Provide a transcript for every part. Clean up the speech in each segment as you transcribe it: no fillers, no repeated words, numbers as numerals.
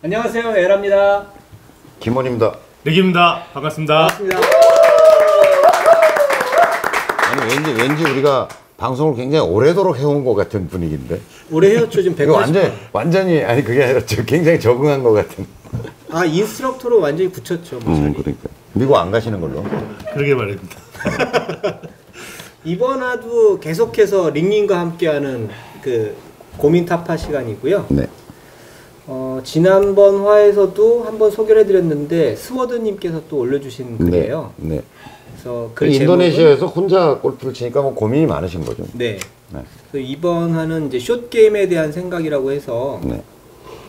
안녕하세요, 에라입니다. 김원입니다. 렉입니다. 반갑습니다. 반갑습니다. 아니 왠지 우리가 방송을 굉장히 오래도록 해온 것 같은 분위기인데. 올해 헤어쳐 지금 180번. 완전히 아니 그게 아니라 굉장히 적응한 것 같은. 아, 인스트럭터로 완전히 붙였죠. 그러니까 미국 안 가시는 걸로. 그러게 말입니다. 이번 화도 계속해서 링님과 함께하는 그 고민 타파 시간이고요. 네. 지난번 화에서도 한번 소개를 해드렸는데 스워드님께서 또 올려주신 글이에요. 네. 그래서 그 인도네시아에서 혼자 골프를 치니까 뭐 고민이 많으신 거죠. 네. 네. 그래서 이번 화는 이제 숏 게임에 대한 생각이라고 해서 네.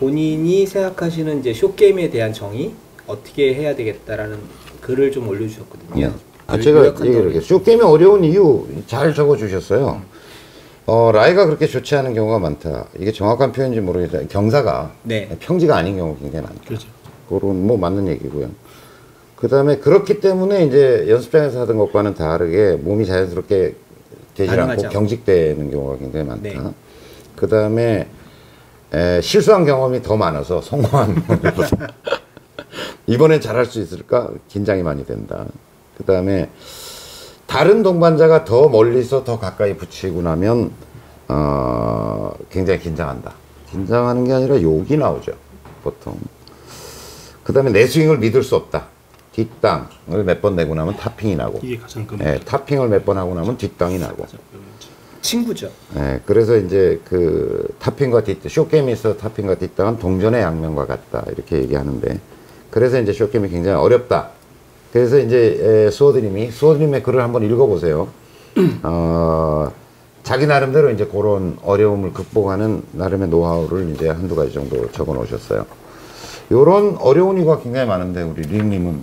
본인이 생각하시는 이제 숏 게임에 대한 정의 어떻게 해야 되겠다라는 글을 좀 올려주셨거든요. 아, 제가 얘기를 할게요. 숏 게임이 어려운 이유 잘 적어주셨어요. 라이가 그렇게 좋지 않은 경우가 많다. 이게 정확한 표현인지 모르겠다. 경사가 네. 평지가 아닌 경우가 굉장히 많다. 그렇죠. 그런 뭐 맞는 얘기고요. 그 다음에 그렇기 때문에 이제 연습장에서 하던 것과는 다르게 몸이 자연스럽게 되지 않고 경직되는 경우가 굉장히 많다. 네. 그 다음에 실수한 경험이 더 많아서 성공한 이번엔 잘할 수 있을까 긴장이 많이 된다. 그 다음에 다른 동반자가 더 멀리서 더 가까이 붙이고 나면 굉장히 긴장한다. 긴장하는 게 아니라 욕이 나오죠 보통. 그 다음에 내 스윙을 믿을 수 없다. 뒷땅을 몇 번 내고 나면 탑핑이 나고, 이게 가장 큰 탑핑을 몇 번 하고 나면 뒷땅이 나고. 친구죠. 그래서 이제 그 탑핑과 숏게임에서 탑핑과 뒷땅은 동전의 양면과 같다 이렇게 얘기하는데, 그래서 이제 숏게임이 굉장히 어렵다. 그래서 이제 스워드님의 글을 한번 읽어보세요. 자기 나름대로 이제 그런 어려움을 극복하는 나름의 노하우를 이제 한두 가지 정도 적어 놓으셨어요. 요런 어려운 이유가 굉장히 많은데 우리 링님은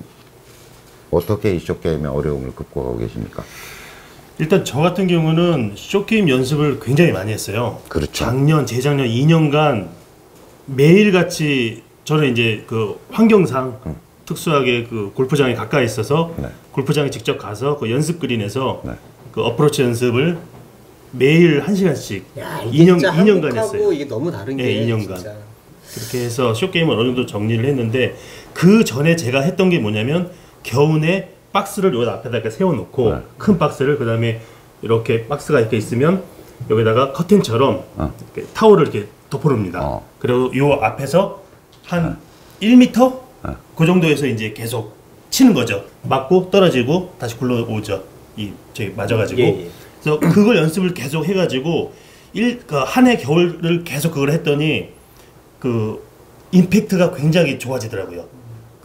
어떻게 이 숏게임의 어려움을 극복하고 계십니까? 일단 저 같은 경우는 숏게임 연습을 굉장히 많이 했어요. 그렇죠. 작년, 재작년 2년간 매일같이 저는 이제 그 환경상 특수하게 그 골프장에 가까이 있어서 네. 골프장에 직접 가서 그 연습 그린에서 네. 그 어프로치 연습을 매일 1시간씩 야, 이게 2년간 했어요. 이게 너무 다른 게 2년간. 진짜. 그렇게 해서 숏게임을 어느 정도 정리를 했는데, 그 전에 제가 했던 게 뭐냐면 겨우내 박스를 여기 앞에다 이렇게 세워놓고 큰 박스를, 그 다음에 이렇게 박스가 이렇게 있으면 여기다가 커튼처럼 이렇게 타올을 이렇게 덮어놓습니다. 그리고 요 앞에서 한 1m? 그 정도에서 이제 계속 치는 거죠. 맞고 떨어지고 다시 굴러오죠. 저기 맞아가지고. 예. 그래서 그걸 연습을 계속 해가지고 한 해 겨울을 계속 그걸 했더니 그 임팩트가 굉장히 좋아지더라고요.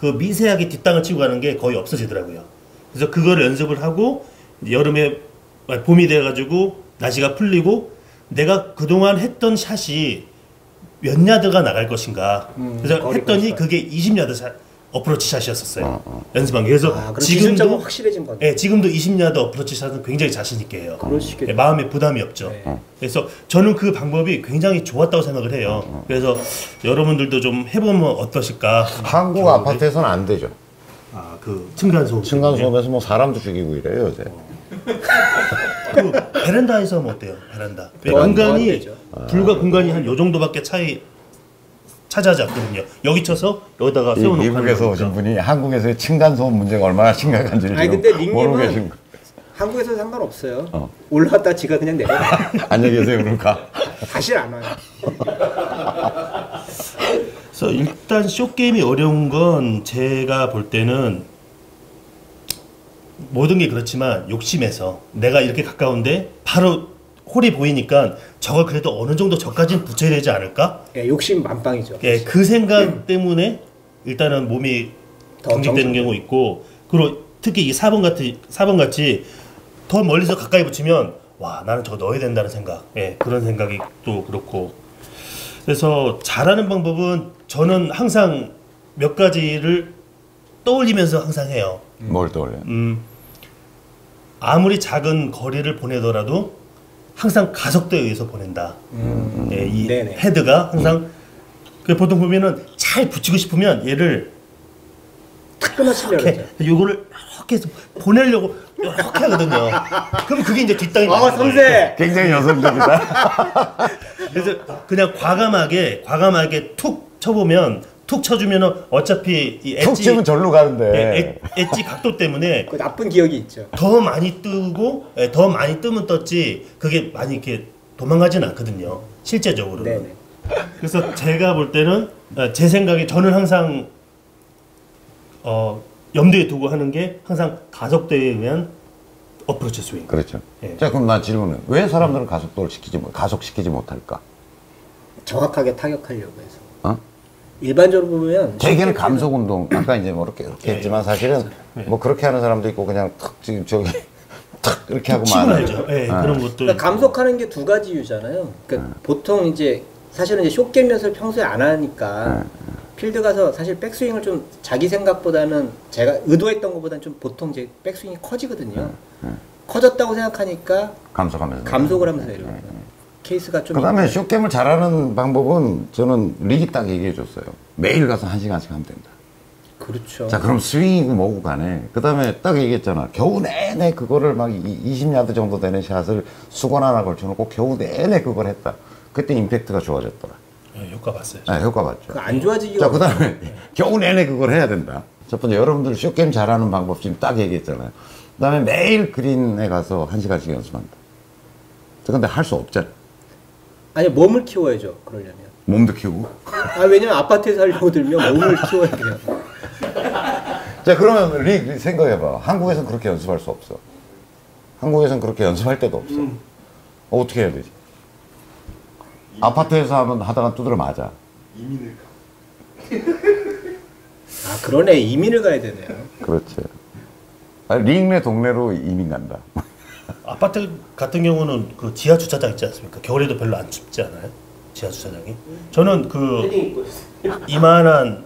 그 미세하게 뒷땅을 치고 가는 게 거의 없어지더라고요. 그래서 그거를 연습을 하고 여름에 봄이 돼가지고 날씨가 풀리고 내가 그동안 했던 샷이 몇 야드가 나갈 것인가. 그래서 했더니 그게 20야드 어프로치 샷이었었어요. 연습한 게. 그래서 지금도 확실해진 거죠. 네, 지금도 20야드 어프로치 샷은 굉장히 자신 있게 해요. 네, 마음에 부담이 없죠. 네. 그래서 저는 그 방법이 굉장히 좋았다고 생각을 해요. 그래서 여러분들도 좀 해보면 어떠실까. 한국 아파트에서는 안 되죠. 그 층간소음. 층간소음에서 뭐 사람도 죽이고 이래요 요새. 그 베란다에서 하면 어때요? 베란다. 공간이 불과 공간이 한 요 정도밖에 차지하지 않거든요. 여기 쳐서 여기다가 세워놓고. 미국에서 오신 분이 한국에서의 층간소음 문제가 얼마나 심각한지를 근데 모르고 계신 거. 한국에서 상관없어요. 올라갔다 지가 그냥 내려가. 안녕히 계세요. 그러니까 다시 안 와요. 그래서 일단 숏게임이 어려운 건 제가 볼 때는 모든 게 그렇지만 욕심에서 내가 이렇게 가까운데 바로 홀이 보이니까 저걸 그래도 어느 정도 저까지는 붙여야 되지 않을까? 욕심 만빵이죠. 그 생각 때문에 일단은 몸이 경직되는 경우 있고, 그리고 특히 이 4번 같이 더 멀리서 가까이 붙이면 와, 나는 저거 넣어야 된다는 생각, 그런 생각이 또 그렇고. 그래서 잘하는 방법은 저는 항상 몇 가지를 떠올리면서 항상 해요. 뭘 떠올려요? 아무리 작은 거리를 보내더라도 항상 가속도에 의해서 보낸다. 이 네네. 헤드가 항상 보통 보면은 잘 붙이고 싶으면 얘를 탁 끊어치려고 요거를 이렇게 해서 보내려고 이렇게 하거든요. 그럼 그게 이제 뒷땅이 나오는 거예요. 선생! 굉장히 여성적이다. 그래서 그냥 과감하게 툭 쳐보면 툭 쳐주면은 어차피 이 툭 치면 절로 가는데. 엣지 각도 때문에 그 나쁜 기억이 있죠. 더 많이 뜨고 더 많이 뜨면 떴지 그게 많이 이렇게 도망가지는 않거든요. 실제적으로는. 네네. 그래서 제가 볼 때는 제 생각에 저는 항상 염두에 두고 하는 게 항상 가속도에 의한 어프로치 스윙. 그렇죠. 예. 자, 그럼 나 질문은 왜 사람들은 가속시키지 못할까? 정확하게 타격하려고 해서. 어? 일반적으로 보면 대개는 감속 운동. 아까 이제 뭐 이렇게 했지만 사실은 뭐 그렇게 하는 사람도 있고 그냥 탁 지금 저기 탁 이렇게 하고 치고 마는. 나죠. 예, 그런 것들. 그러니까 감속하는 게 두 가지 이유잖아요. 그러니까 보통 이제 사실은 이제 숏게임 연습을 평소에 안 하니까 필드 가서 사실 백스윙을 좀 자기 생각보다는 제가 의도했던 것보다는 좀 보통 이제 백스윙이 커지거든요. 커졌다고 생각하니까 감속을 하면서 내려가요. 케이스가 좀. 그다음에 숏게임을 잘하는 방법은 저는 릭이 딱 얘기해 줬어요. 매일 가서 1시간씩 하면 된다. 그렇죠. 자, 그럼 스윙이고 뭐고 간에 그다음에 딱 얘기했잖아. 겨우 내내 그거를 막 20야드 정도 되는 샷을 수건 하나 걸쳐놓고 겨우 내내 그걸 했다. 그때 임팩트가 좋아졌더라. 예, 효과 봤어요. 네, 효과 봤죠. 그 안 좋아지기가. 자, 그다음에 겨우 내내 그걸 해야 된다. 첫 번째, 여러분들 숏게임 잘하는 방법 지금 딱 얘기했잖아요. 그다음에 매일 그린에 가서 1시간씩 연습한다. 근데 할 수 없잖아. 아니 몸을 키워야죠. 그러려면. 몸도 키우고. 아 왜냐면 아파트에 살려고 들면 몸을 키워야 돼요. 자, 그러면 릭 생각해봐. 한국에서는 그렇게 연습할 수 없어. 한국에서는 그렇게 연습할 데도 없어. 어떻게 해야 되지? 아파트에서 하다가 두드려 맞아. 이민을 아 그러네. 이민을 가야 되네요. 그렇지. 링네 동네로 이민 간다. 아파트 같은 경우는 그 지하 주차장 있지 않습니까? 겨울에도 별로 안 춥지 않아요? 지하 주차장이? 저는 그 이만한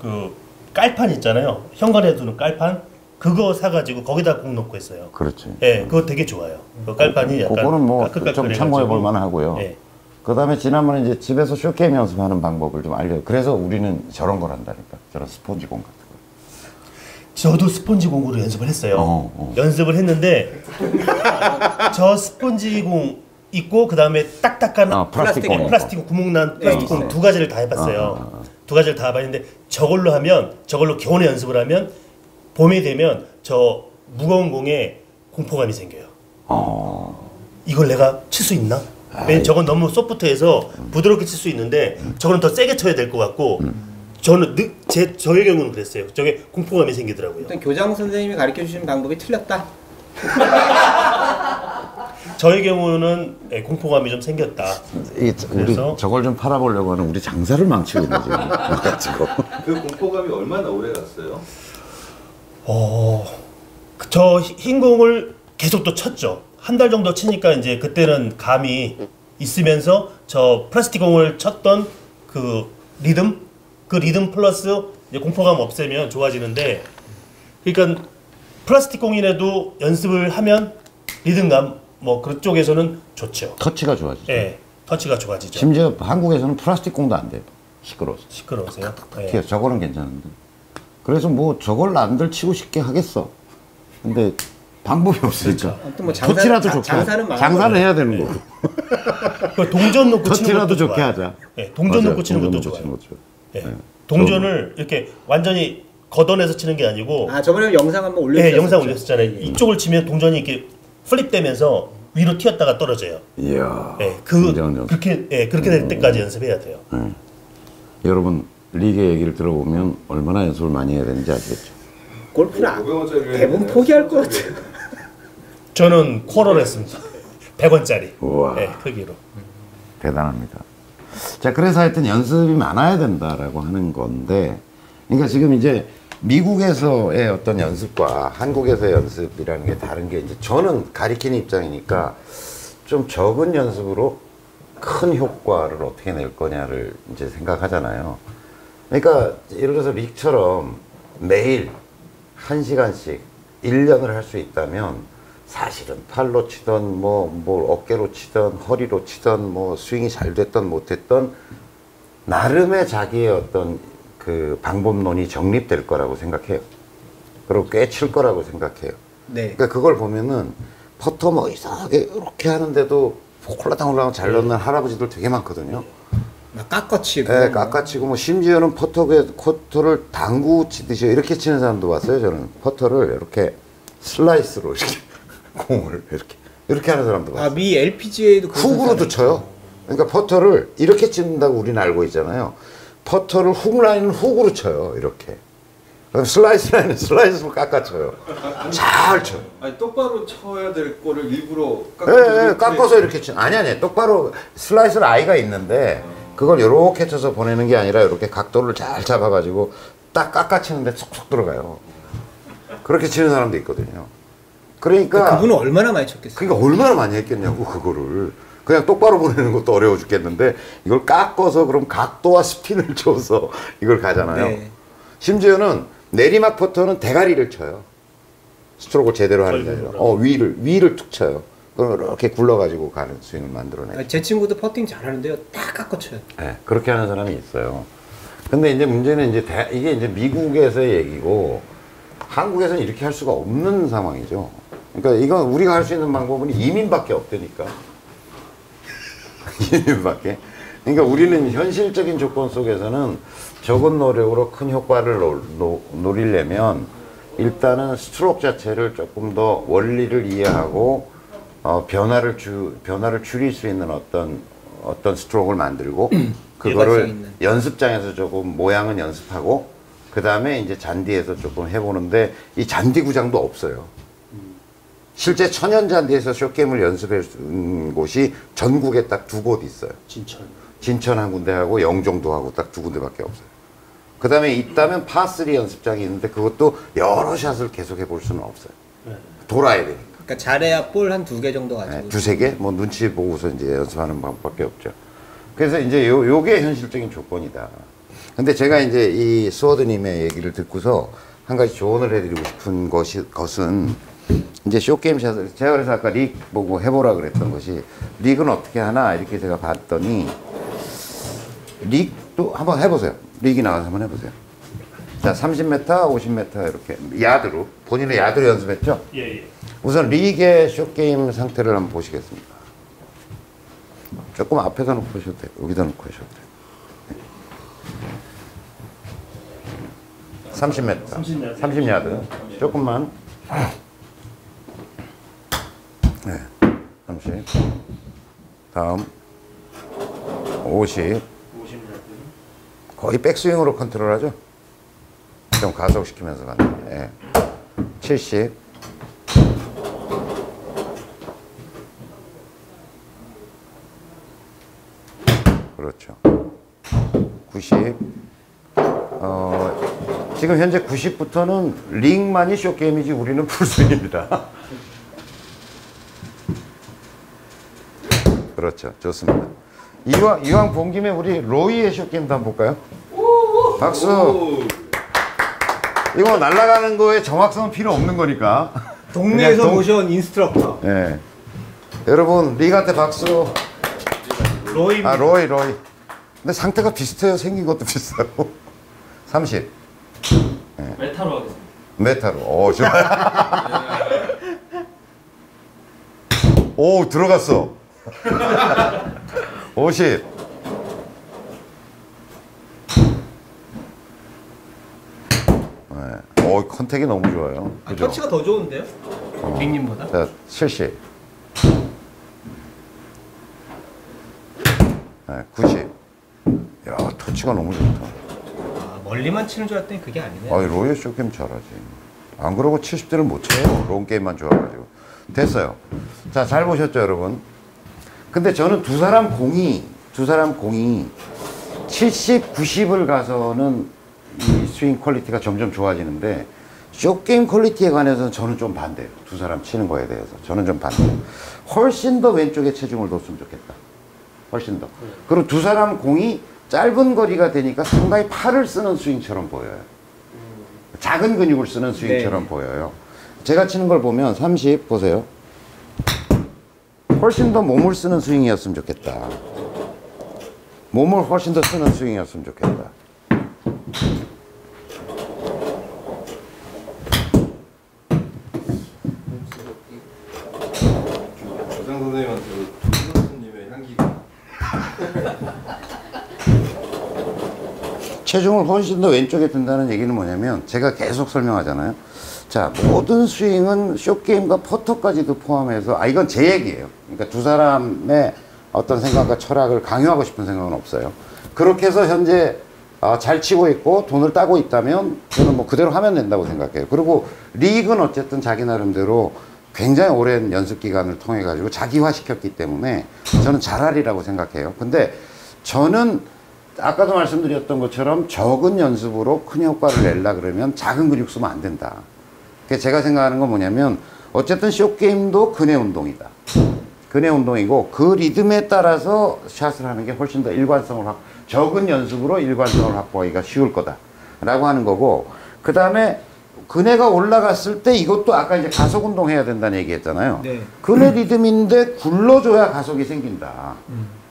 그 깔판 있잖아요. 현관에 두는 깔판 그거 사가지고 거기다 공 놓고 했어요. 그렇지. 예, 그거 되게 좋아요. 그 깔판이 약간 그거는 뭐 까끌까끌해가지고. 좀 참고해 볼 만하고요. 예. 그다음에 지난번에 이제 집에서 숏게임 연습하는 방법을 좀 알려요. 그래서 우리는 저런 걸 한다니까. 저런 스폰지 공 같은 거. 저도 스폰지 공으로 연습을 했어요. 연습을 했는데 저 스폰지 공 있고 그 다음에 딱딱한 플라스틱 구멍 난 플라스틱 공 두 가지를 다 해봤어요. 두 가지를 다 해봤는데 저걸로 겨울에 연습을 하면 봄이 되면 저 무거운 공에 공포감이 생겨요. 이걸 내가 칠 수 있나? 왜냐면 저건 너무 소프트해서 부드럽게 칠 수 있는데 저거는 더 세게 쳐야 될 것 같고 저는 저의 경우는 그랬어요. 저게 공포감이 생기더라고요. 일단 교장 선생님이 가르쳐 주신 방법이 틀렸다. 저의 경우는 공포감이 좀 생겼다. 우리 저걸 좀 팔아보려고 하는 우리 장사를 망치고 있는 지금. 가지고. 그 공포감이 얼마나 오래 갔어요? 저 흰 공을 계속 또 쳤죠. 한 달 정도 치니까 이제 그때는 감이 있으면서 저 플라스틱 공을 쳤던 그 리듬 플러스 이제 공포감 없애면 좋아지는데, 그러니까 플라스틱 공이라도 연습을 하면 리듬감 뭐 그쪽에서는 좋죠. 터치가 좋아지죠. 네, 터치가 좋아지죠. 심지어 한국에서는 플라스틱 공도 안 돼요. 시끄러워서. 시끄러우세요? 네. 저거는 괜찮은데. 그래서 뭐 저걸 남들 치고 싶게 하겠어. 근데 방법이 없으니까. 아무튼 뭐 터치라도 좋게 장사를 해야 되는 거고. 그 동전 놓고 치는 터치라도 것도 좋게 좋아요. 하자. 네, 동전 놓고 치는 것도 좋아요. 네. 동전을 이렇게 완전히 걷어내서 치는 게 아니고. 아 저번에 영상 한번 올렸었죠. 네, 영상 올렸었잖아요. 이쪽을 치면 동전이 이렇게 플립되면서 위로 튀었다가 떨어져요. 이야. 네, 그렇게 될 때까지 연습해야 돼요. 여러분 리그의 얘기를 들어보면 얼마나 연습을 많이 해야 되는지 아시겠죠? 골프는 대부분 포기할 것 같아요. 저는 쿼러를 했습니다. 100원짜리. 우와. 네, 크기로. 대단합니다. 자, 그래서 하여튼 연습이 많아야 된다라고 하는 건데, 그러니까 지금 이제 미국에서의 어떤 연습과 한국에서의 연습이라는 게 다른 게, 이제 저는 가리키는 입장이니까 좀 적은 연습으로 큰 효과를 어떻게 낼 거냐를 이제 생각하잖아요. 그러니까 예를 들어서 릭처럼 매일 1시간씩 1년을 할 수 있다면 사실은 팔로 치던 뭐 어깨로 치던 허리로 치던 뭐 스윙이 잘 됐던 못했던 나름의 자기의 어떤 그 방법론이 정립될 거라고 생각해요. 그리고 꽤 칠 거라고 생각해요. 네. 그러니까 그걸 보면은 퍼터 뭐 이상하게 이렇게 하는데도 홀라당 잘 넣는 할아버지들 되게 많거든요. 막 깎아치고. 네, 깎아치고 뭐 심지어는 퍼터를 당구 치듯이 이렇게 치는 사람도 봤어요. 저는 퍼터를 이렇게 슬라이스로 이렇게 공을 이렇게 하는 사람도 봤어요. 미 LPGA도 훅으로도 쳐요. 그러니까 퍼터를 이렇게 친다고 우리는 알고 있잖아요. 퍼터를 훅 라인은 훅으로 쳐요. 이렇게. 그럼 슬라이스 라인은 슬라이스로 깎아쳐요. 잘 쳐요. 아니 똑바로 쳐야 될 거를 일부러 네, 깎아서 이렇게 쳐. 아니 똑바로 슬라이스 라이가 있는데 그걸 이렇게 쳐서 보내는 게 아니라 이렇게 각도를 잘 잡아가지고 딱 깎아치는데 쏙쏙 들어가요. 그렇게 치는 사람도 있거든요. 그러니까 그분은 얼마나 많이 쳤겠어요. 그러니까 얼마나 많이 했겠냐고 그거를. 그냥 똑바로 보내는 것도 어려워 죽겠는데 이걸 깎아서 그럼 각도와 스핀을 줘서 이걸 가잖아요. 네. 심지어는 내리막 퍼터는 대가리를 쳐요. 스트로크를 제대로 하는 게 아니라 위를 툭 쳐요. 그럼 이렇게 굴러가지고 가는 스윙을 만들어내요. 제 친구도 퍼팅 잘하는데요. 딱 깎아쳐요. 네, 그렇게 하는 사람이 있어요. 근데 이제 문제는 이게 이제 미국에서의 얘기고 한국에서는 이렇게 할 수가 없는 상황이죠. 그러니까 이건 우리가 할 수 있는 방법은 이민밖에 없다니까. 이민밖에. 그러니까 우리는 현실적인 조건 속에서는 적은 노력으로 큰 효과를 노리려면 일단은 스트로크 자체를 조금 더 원리를 이해하고 변화를 줄일 수 있는 어떤 스트로크를 만들고 그거를 연습장에서 조금 모양은 연습하고 그 다음에 이제 잔디에서 조금 해보는데 이 잔디 구장도 없어요. 실제 천연 잔디에서 숏게임을 연습한 곳이 전국에 딱 2곳 있어요. 진천 한 군데하고 영종도 하고 딱 2군데밖에 없어요. 그 다음에 있다면 파3 연습장이 있는데 그것도 여러 샷을 계속 해볼 수는 없어요. 돌아야 되니까. 그러니까 잘해야 볼 한 2개 정도 가지고. 2-3개? 뭐 눈치 보고서 이제 연습하는 방법밖에 없죠. 그래서 이제 요게 현실적인 조건이다. 근데 제가 이제 이 스워드님의 얘기를 듣고서 한 가지 조언을 해드리고 싶은 것은 이제 쇼게임 샷을 제가 그래서 아까 릭 보고 해보라 그랬던 것이 릭은 어떻게 하나 이렇게 제가 봤더니 릭도 한번 해보세요. 릭이 나와서 한번 해보세요. 자, 30m, 50m 이렇게 야드로 본인의 야드로 연습했죠? 예. 우선 릭의 쇼게임 상태를 한번 보시겠습니다. 조금 앞에다 놓고 하셔도 돼요. 여기다 놓고 하셔도 돼요. 30m, 30야드. 조금만. 네, 30. 다음 50. 거의 백스윙으로 컨트롤하죠. 좀 가속시키면서 가는. 네. 70. 그렇죠. 90. 지금 현재 90부터는 링만이 쇼게임이지 우리는 풀스윙입니다. 그렇죠. 좋습니다. 이왕 본 김에 우리 로이의 쇼게임도 한번 볼까요? 박수! 이거 날아가는 거에 정확성은 필요 없는 거니까. 동네에서 모셔온 인스트럭터. 네. 여러분, 릭한테 박수. 로이. 로이. 근데 상태가 비슷해요. 생긴 것도 비슷하고. 30. 네. 메타로 하겠습니다. 메타로. 좋아. 오, 들어갔어. 50. 네. 컨택이 너무 좋아요. 그죠? 터치가 더 좋은데요? 빅님보다? 자, 70. 네, 90. 야, 터치가 너무 좋다. 멀리만 치는 줄 알았더니 그게 아니네. 로이의 쇼게임 잘하지. 안 그러고 70대를 못 쳐요. 롱 게임만 좋아가지고. 됐어요. 자, 잘 보셨죠, 여러분? 근데 저는 두 사람 공이 70, 90을 가서는 이 스윙 퀄리티가 점점 좋아지는데 쇼게임 퀄리티에 관해서는 저는 좀 반대예요. 두 사람 치는 거에 대해서. 저는 좀 반대예요. 훨씬 더 왼쪽에 체중을 뒀으면 좋겠다. 훨씬 더. 그리고 두 사람 공이 짧은 거리가 되니까 상당히 팔을 쓰는 스윙처럼 보여요. 작은 근육을 쓰는 스윙처럼 보여요. 제가 치는 걸 보면 30 보세요. 훨씬 더 몸을 쓰는 스윙이었으면 좋겠다. 몸을 훨씬 더 쓰는 스윙이었으면 좋겠다. 조상 선생님한테 조상님의 향기가 체중을 훨씬 더 왼쪽에 둔다는 얘기는 뭐냐면 제가 계속 설명하잖아요. 자, 모든 스윙은 숏게임과 퍼터까지도 포함해서 이건 제 얘기예요. 그러니까 두 사람의 어떤 생각과 철학을 강요하고 싶은 생각은 없어요. 그렇게 해서 현재 잘 치고 있고 돈을 따고 있다면 저는 뭐 그대로 하면 된다고 생각해요. 그리고 리그는 어쨌든 자기 나름대로 굉장히 오랜 연습 기간을 통해 가지고 자기화 시켰기 때문에 저는 잘하리라고 생각해요. 근데 저는 아까도 말씀드렸던 것처럼 적은 연습으로 큰 효과를 내려 그러면 작은 근육 쓰면 안 된다. 그래서 제가 생각하는 건 뭐냐면 어쨌든 숏게임도 근의 운동이다. 근의 운동이고 그 리듬에 따라서 샷을 하는 게 훨씬 더 일관성을 적은 연습으로 일관성을 확보하기가 쉬울 거다라고 하는 거고, 그 다음에 근해가 올라갔을 때 이것도 아까 이제 가속 운동 해야 된다는 얘기 했잖아요. 네. 근해 리듬인데 굴러줘야 가속이 생긴다.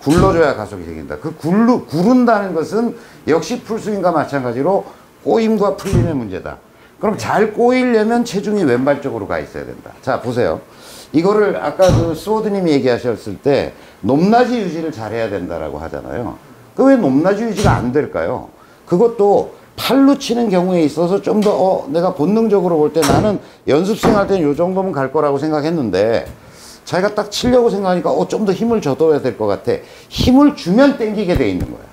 굴러줘야 가속이 생긴다. 그 구른다는 것은 역시 풀스윙과 마찬가지로 꼬임과 풀림의 문제다. 그럼 잘 꼬이려면 체중이 왼발 쪽으로 가 있어야 된다. 자, 보세요. 이거를 아까 그 스워드님이 얘기하셨을 때 높낮이 유지를 잘해야 된다라고 하잖아요. 그 왜 높낮이 유지가 안 될까요? 그것도 팔로 치는 경우에 있어서 좀 더 내가 본능적으로 볼 때 나는 연습생 할 때는 요 정도면 갈 거라고 생각했는데 자기가 딱 치려고 생각하니까 좀 더 힘을 줘둬야 될 것 같아. 힘을 주면 땡기게 돼 있는 거야.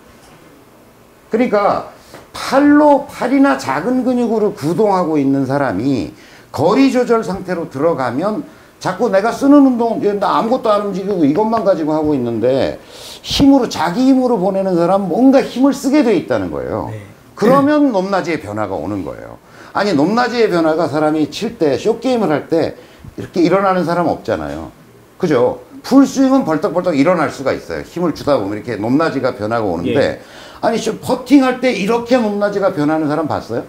그러니까 팔이나 작은 근육으로 구동하고 있는 사람이 거리 조절 상태로 들어가면 자꾸 내가 쓰는 운동, 나 아무것도 안 움직이고 이것만 가지고 하고 있는데 자기 힘으로 보내는 사람은 뭔가 힘을 쓰게 돼 있다는 거예요. 네. 그러면 높낮이의 변화가 오는 거예요. 아니, 높낮이의 변화가 사람이 칠 때, 숏게임을 할 때 이렇게 일어나는 사람 없잖아요. 그죠? 풀스윙은 벌떡벌떡 일어날 수가 있어요. 힘을 주다 보면 이렇게 높낮이가 변화가 오는데, 예. 아니, 퍼팅할 때 이렇게 높낮이가 변하는 사람 봤어요?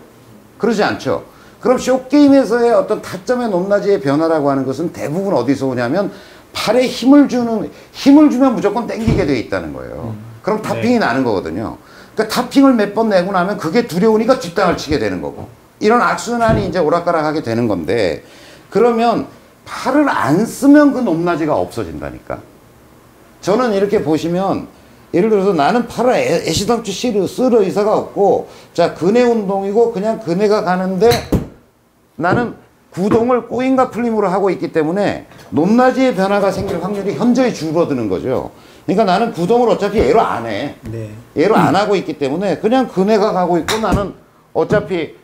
그러지 않죠? 그럼 숏게임에서의 어떤 타점의 높낮이의 변화라고 하는 것은 대부분 어디서 오냐면 팔에 힘을 주면 무조건 땡기게 돼 있다는 거예요. 그럼 탑핑이 네. 나는 거거든요. 그러니까 탑핑을 몇 번 내고 나면 그게 두려우니까 뒷땅을 치게 되는 거고, 이런 악순환이 이제 오락가락하게 되는 건데, 그러면 팔을 안 쓰면 그 높낮이가 없어진다니까. 저는 이렇게 보시면 예를 들어서 나는 팔을 애시당초 쓸 의사가 없고, 자, 근해 운동이고 그냥 근해가 가는데 나는 구동을 꼬임과 풀림으로 하고 있기 때문에 높낮이의 변화가 생길 확률이 현저히 줄어드는 거죠. 그러니까 나는 구동을 어차피 얘로 안 해. 네. 얘로 안 하고 있기 때문에 그냥 근해가 가고 있고, 나는 어차피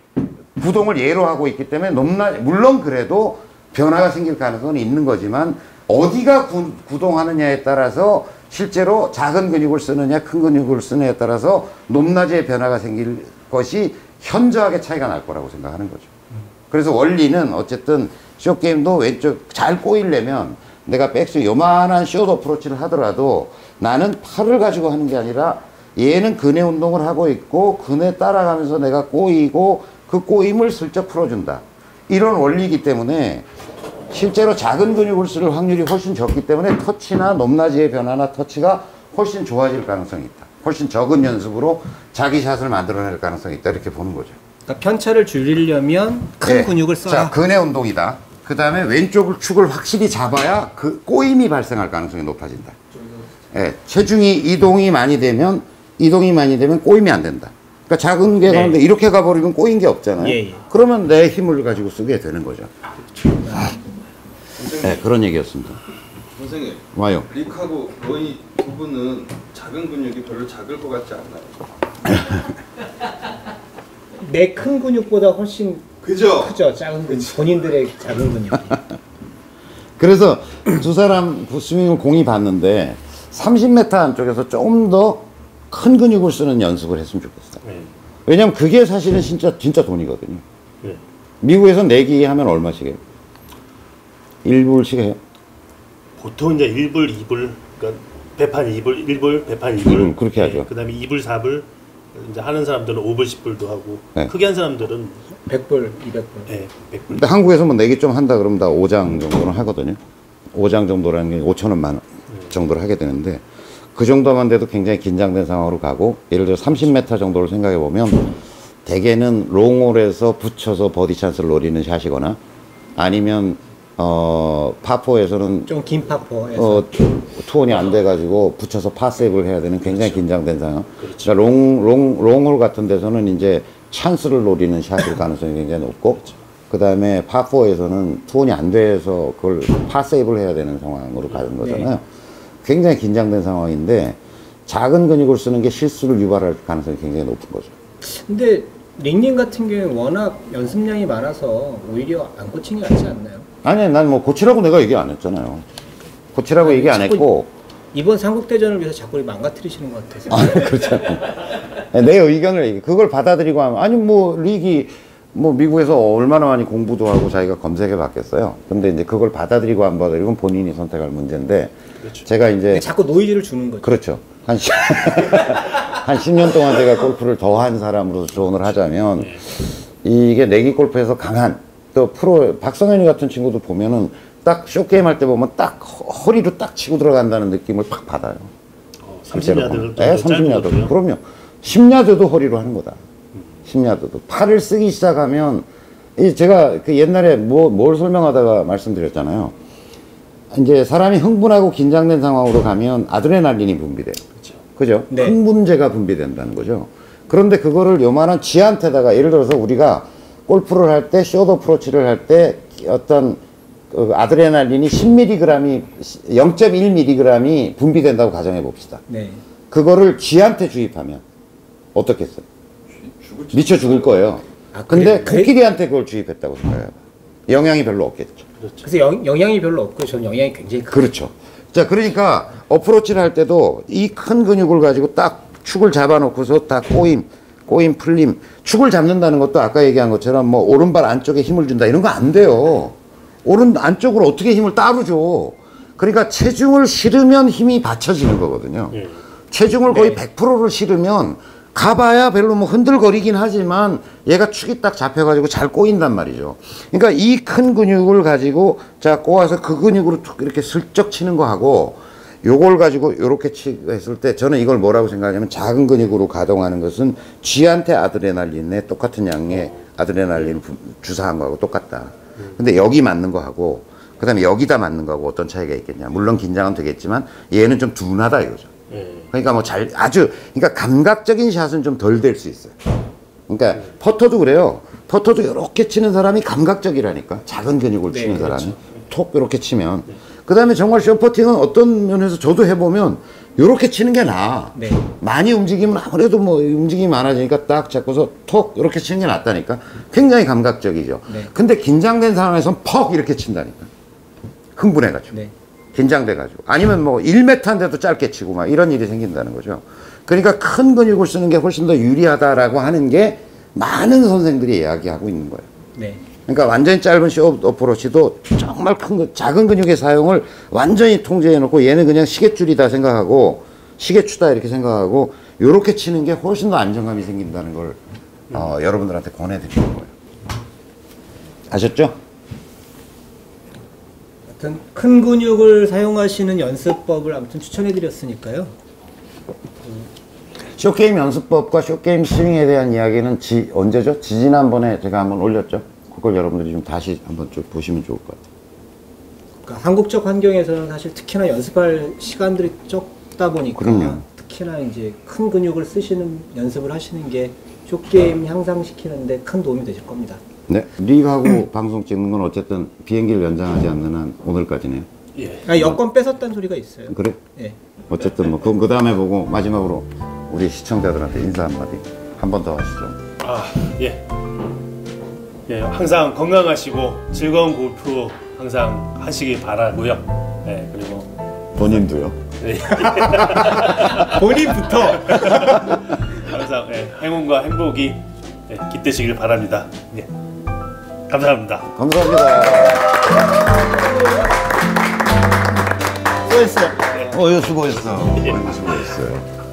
구동을 얘로 하고 있기 때문에 물론 그래도 변화가 생길 가능성은 있는 거지만 어디가 구동하느냐에 따라서 실제로 작은 근육을 쓰느냐 큰 근육을 쓰느냐에 따라서 높낮이의 변화가 생길 것이 현저하게 차이가 날 거라고 생각하는 거죠. 그래서 원리는 어쨌든 숏게임도 왼쪽 잘 꼬이려면 내가 백스윙 요만한 숏 어프로치를 하더라도 나는 팔을 가지고 하는 게 아니라 얘는 근해 운동을 하고 있고 근해 따라가면서 내가 꼬이고 그 꼬임을 슬쩍 풀어준다. 이런 원리이기 때문에 실제로 작은 근육을 쓸 확률이 훨씬 적기 때문에 터치나 높낮이의 변화나 터치가 훨씬 좋아질 가능성이 있다. 훨씬 적은 연습으로 자기 샷을 만들어낼 가능성이 있다. 이렇게 보는 거죠. 그러니까 편차를 줄이려면 큰 네. 근육을 써야. 자, 근해 운동이다. 그 다음에 왼쪽을 축을 확실히 잡아야 그 꼬임이 발생할 가능성이 높아진다. 네. 체중이 이동이 많이 되면 꼬임이 안 된다. 그러니까 작은 게 가는데 이렇게 가버리면 꼬인 게 없잖아요. 예, 예. 그러면 내 힘을 가지고 쓰게 되는 거죠. 네, 그런 얘기였습니다. 선생님, 와요. 릭하고 거의 두 분은 작은 근육이 별로 작을 것 같지 않나요? 내 큰 근육보다 훨씬 그죠? 크죠. 작은 근육. 본인들의 작은 근육. 그래서 두 사람 스윙을 공이 봤는데 30m 안쪽에서 좀 더 큰 근육을 쓰는 연습을 했으면 좋겠어. 네. 왜냐면 그게 사실은 진짜 돈이거든요. 네. 미국에서 내기 하면 얼마씩 해요? 1불씩 해요? 보통 이제 1불, 2불, 그러니까 배판 2불, 1불, 배판 2불. 그렇게 하죠. 그다음에 2불, 4불. 이제 하는 사람들은 5불, 10불도 하고. 네. 크게 한 사람들은 100불, 200불. 네, 100불. 근데 한국에서 뭐 내기 좀 한다 그러면 다 5장 정도는 하거든요. 5장 정도라는 게 5,000원 만 원 정도를 하게 되는데, 그 정도만 돼도 굉장히 긴장된 상황으로 가고, 예를 들어 30m 정도를 생각해 보면 대개는 롱홀에서 붙여서 버디 찬스를 노리는 샷이거나 아니면 파4에서는 좀 긴 파포에서 투혼이 안 돼가지고 붙여서 파 세이브를 해야 되는 굉장히 긴장된 상황. 그러니까 롱홀 같은 데서는 이제 찬스를 노리는 샷일 가능성이 굉장히 높고, 그 다음에 파4에서는 투혼이 안 돼서 그걸 파 세이브를 해야 되는 상황으로 가는 거잖아요. 네. 굉장히 긴장된 상황인데 작은 근육을 쓰는 게 실수를 유발할 가능성이 굉장히 높은 거죠. 근데 링님 같은 경우에 워낙 연습량이 많아서 오히려 안 고친 게 낫지 않나요? 아니, 난 뭐 고치라고 내가 얘기 안 했잖아요. 고치라고 얘기 안 했고. 이번 삼국대전을 위해서 자꾸 망가뜨리시는 것 같아서. 아, 그렇죠. 내 의견을 그걸 받아들이고 하면, 아니 뭐 리기 뭐 미국에서 얼마나 많이 공부도 하고 자기가 검색해 봤겠어요. 근데 이제 그걸 받아들이고 안 받아들이고 본인이 선택할 문제인데, 그렇죠. 제가 이제 자꾸 노이즈를 주는 거죠. 그렇죠. 한 10년 동안 제가 골프를 더 한 사람으로서 조언을 하자면, 이게 내기 골프에서 강한, 또 프로 박성현이 같은 친구도 보면은 딱 쇼게임 할 때 보면 딱 허리로 딱 치고 들어간다는 느낌을 팍 받아요. 30야드. 네, 30야드. 그럼요. 10야드도 허리로 하는 거다. 10야드도. 팔을 쓰기 시작하면, 제가 그 옛날에 뭘 설명하다가 말씀드렸잖아요. 이제 사람이 흥분하고 긴장된 상황으로 가면 아드레날린이 분비돼요. 그죠? 네. 흥분제가 분비된다는 거죠. 그런데 그거를 요만한 쥐한테다가, 예를 들어서 우리가 골프를 할 때, 숏 어프로치를 할 때 어떤 아드레날린이 10mg이 0.1mg이 분비된다고 가정해 봅시다. 네. 그거를 쥐한테 주입하면 어떻겠어요? 미쳐 죽을 거예요. 근데 코끼리한테 그걸 주입했다고 생각해요. 영향이 별로 없겠죠. 그렇죠. 그래서 영향이 별로 없고 저는 영향이 굉장히 크죠. 그렇죠. 자, 그러니까 어프로치를 할 때도 이 큰 근육을 가지고 딱 축을 잡아놓고서 딱 꼬임, 풀림, 축을 잡는다는 것도 아까 얘기한 것처럼 뭐 오른발 안쪽에 힘을 준다 이런 거 안 돼요. 오른 안쪽으로 어떻게 힘을 따로 줘. 그러니까 체중을 실으면 힘이 받쳐지는 거거든요. 체중을 거의 100%를 실으면 가봐야 별로 뭐 흔들거리긴 하지만 얘가 축이 딱 잡혀가지고 잘 꼬인단 말이죠. 그러니까 이 큰 근육을 가지고 자 꼬아서 그 근육으로 툭 이렇게 슬쩍 치는 거하고 요걸 가지고 요렇게 했을 때 저는 이걸 뭐라고 생각하냐면 작은 근육으로 가동하는 것은 쥐한테 아드레날린에 똑같은 양의 아드레날린 주사한 거하고 똑같다. 근데 여기 맞는 거하고 그 다음에 여기다 맞는 거하고 어떤 차이가 있겠냐. 물론 긴장은 되겠지만 얘는 좀 둔하다 이거죠. 그러니까 뭐 그러니까 감각적인 샷은 좀 덜 될 수 있어요. 그러니까 퍼터도 그래요. 퍼터도 이렇게 치는 사람이 감각적이라니까. 작은 근육을 치는 사람이. 그렇죠. 톡 이렇게 치면. 그 다음에 정말 숏퍼팅은 어떤 면에서 저도 해보면 이렇게 치는 게 나아. 네. 많이 움직이면 아무래도 뭐 움직임이 많아지니까 딱 잡고서 톡 이렇게 치는 게 낫다니까. 굉장히 감각적이죠. 네. 근데 긴장된 상황에서는 퍽 이렇게 친다니까. 흥분해가지고. 네. 긴장돼가지고. 아니면 뭐 1m인데도 짧게 치고 막 이런 일이 생긴다는 거죠. 그러니까 큰 근육을 쓰는 게 훨씬 더 유리하다라고 하는 게 많은 선생들이 이야기하고 있는 거예요. 네. 그러니까 완전히 짧은 숏 어프로치도 정말 작은 근육의 사용을 완전히 통제해 놓고 얘는 그냥 시계줄이다 생각하고 시계추다 이렇게 생각하고 요렇게 치는 게 훨씬 더 안정감이 생긴다는 걸 여러분들한테 권해드리는 거예요. 아셨죠? 아무튼 큰 근육을 사용하시는 연습법을 아무튼 추천해드렸으니까요. 숏게임 연습법과 숏게임 스윙에 대한 이야기는 언제죠? 지난번에 제가 한번 올렸죠? 그걸 여러분들이 좀 다시 한번 좀 보시면 좋을 것 같아요. 그러니까 한국적 환경에서는 사실 특히나 연습할 시간들이 적다 보니까 그럼요. 특히나 이제 큰 근육을 쓰시는 연습을 하시는 게 숏게임 향상시키는데 큰 도움이 되실 겁니다. 네. 리그하고 방송 찍는 건 어쨌든 비행기를 연장하지 않는 한 오늘까지네요. 예. 아, 여권 뺏었다는 소리가 있어요. 그래? 예. 어쨌든 뭐 그 다음에 보고 마지막으로 우리 시청자들한테 인사 한마디 한 번 더 하시죠. 예. 예, 항상 건강하시고 즐거운 골프 항상 하시기 바라고요. 예, 그리고 본인도요. 예. 본인부터 항상 행운과 행복이 깃드시길 바랍니다. 예. 감사합니다. 감사합니다. 수고했어요. 수고했어. 수고했어요.